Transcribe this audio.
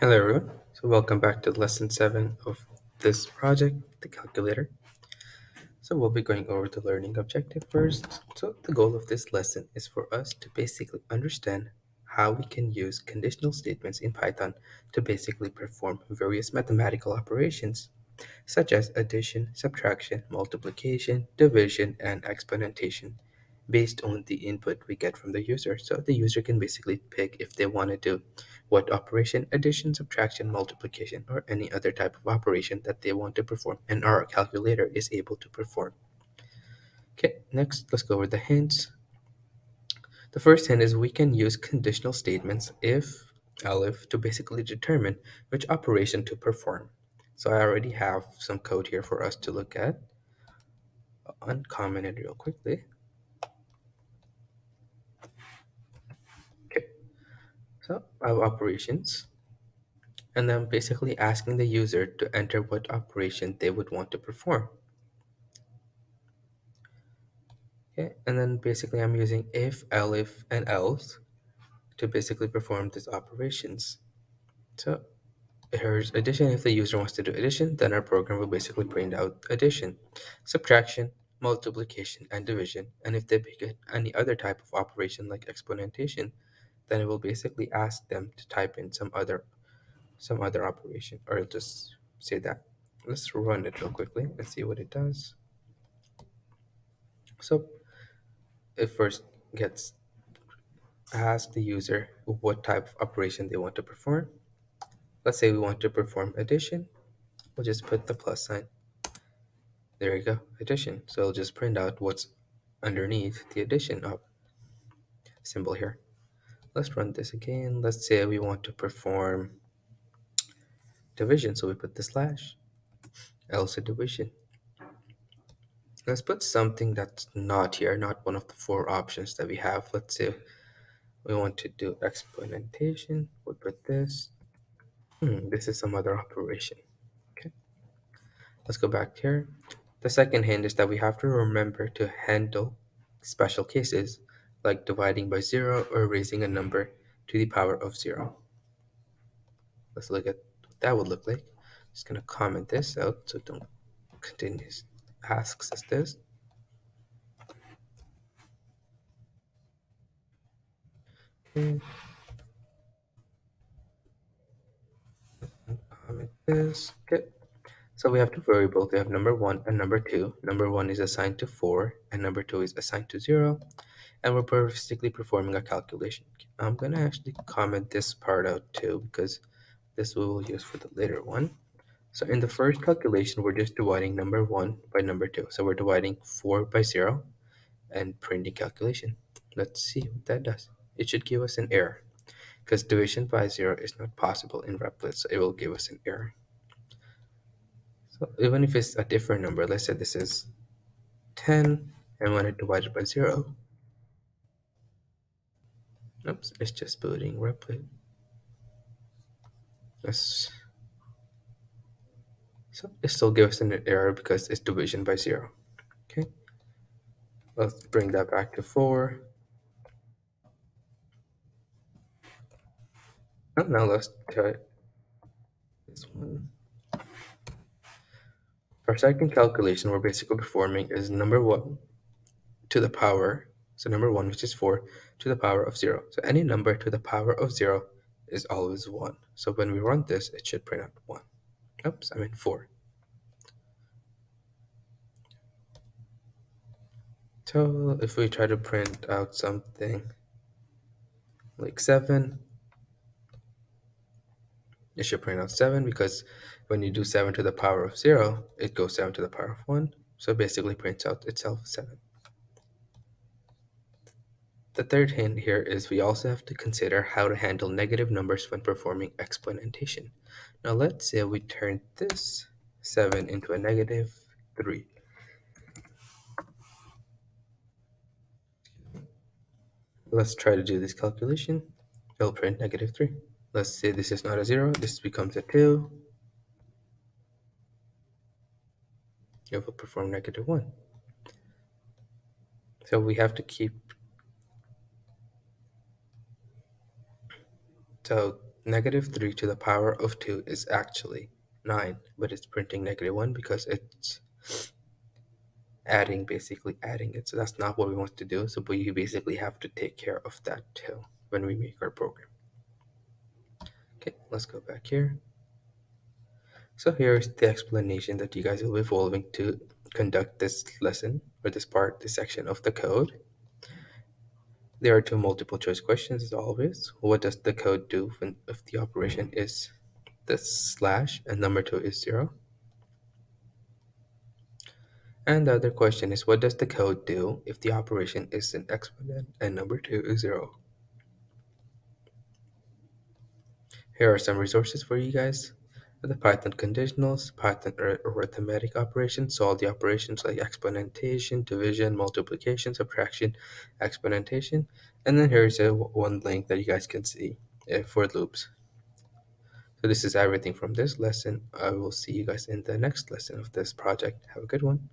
Hello everyone. So welcome back to lesson 7 of this project, the calculator. So we'll be going over the learning objective first. So the goal of this lesson is for us to basically understand how we can use conditional statements in Python to basically perform various mathematical operations such as addition, subtraction, multiplication, division, and exponentation based on the input we get from the user. So the user can basically pick if they want to do what operation, addition, subtraction, multiplication, or any other type of operation that they want to perform, and our calculator is able to perform. Okay, next let's go over the hints. The first hint is we can use conditional statements if, elif, to basically determine which operation to perform. So I already have some code here for us to look at. I'll uncomment it real quickly. Okay, so I have operations, and then basically asking the user to enter what operation they would want to perform. Okay, and then basically I'm using if, elif, and else to basically perform these operations. So here's addition. If the user wants to do addition, then our program will basically print out addition, subtraction, multiplication, and division. And if they pick any other type of operation like exponentation, then it will basically ask them to type in some other operation, or it'll just say that. Let's run it real quickly and see what it does. So it first gets ask the user what type of operation they want to perform. Let's say we want to perform addition. We'll just put the plus sign. There you go, addition. So it'll just print out what's underneath the addition of symbol here. Let's run this again. Let's say we want to perform division. So we put the slash, else a division. Let's put something that's not here, not one of the four options that we have. Let's say we want to do exponentation. We'll put this. This is some other operation. Okay, let's go back here. The second hint is that we have to remember to handle special cases like dividing by zero or raising a number to the power of zero. Let's look at what that would look like. Just gonna comment this out so don't continue. Asks us this. Okay, comment this. Okay. So we have two variables. We have number one and number two. Number one is assigned to 4, and number two is assigned to 0. And we're basically performing a calculation. I'm going to actually comment this part out too, because this we will use for the later one. So in the first calculation, we're just dividing number 1 by number 2. So we're dividing 4 by 0 and printing calculation. Let's see what that does. It should give us an error, because division by 0 is not possible in Replit, so it will give us an error. So even if it's a different number, let's say this is 10, and when I divide it by 0, oops, it's just booting Replit. Let's, so it still gives us an error because it's division by 0. Okay, let's bring that back to 4. And now let's try this one. Our second calculation we're basically performing is number 1 to the power, so number 1, which is 4, to the power of 0. So any number to the power of 0 is always 1. So when we run this, it should print out 1. Oops, I mean 4. So if we try to print out something like 7, it should print out 7, because when you do 7 to the power of 0, it goes 7 to the power of 1. So it basically prints out itself 7. The third hint here is we also have to consider how to handle negative numbers when performing exponentation. Now let's say we turn this 7 into a negative 3. Let's try to do this calculation. It'll print negative 3. Let's say this is not a 0, this becomes a 2. It will perform negative 1. So we have to keep, so Negative 3 to the power of 2 is actually 9, but it's printing negative 1 because it's adding, basically adding it. So that's not what we want to do. So we basically have to take care of that too when we make our program. Okay, let's go back here. So here's the explanation that you guys will be following to conduct this lesson or this section of the code. There are two multiple choice questions as always. What does the code do if the operation is the slash and number 2 is 0? And the other question is, what does the code do if the operation is an exponent and number 2 is 0? Here are some resources for you guys. The Python conditionals, Python arithmetic operations, so all the operations like exponentation, division, multiplication, subtraction, exponentation. And then here's one link that you guys can see for loops. So this is everything from this lesson. I will see you guys in the next lesson of this project. Have a good one.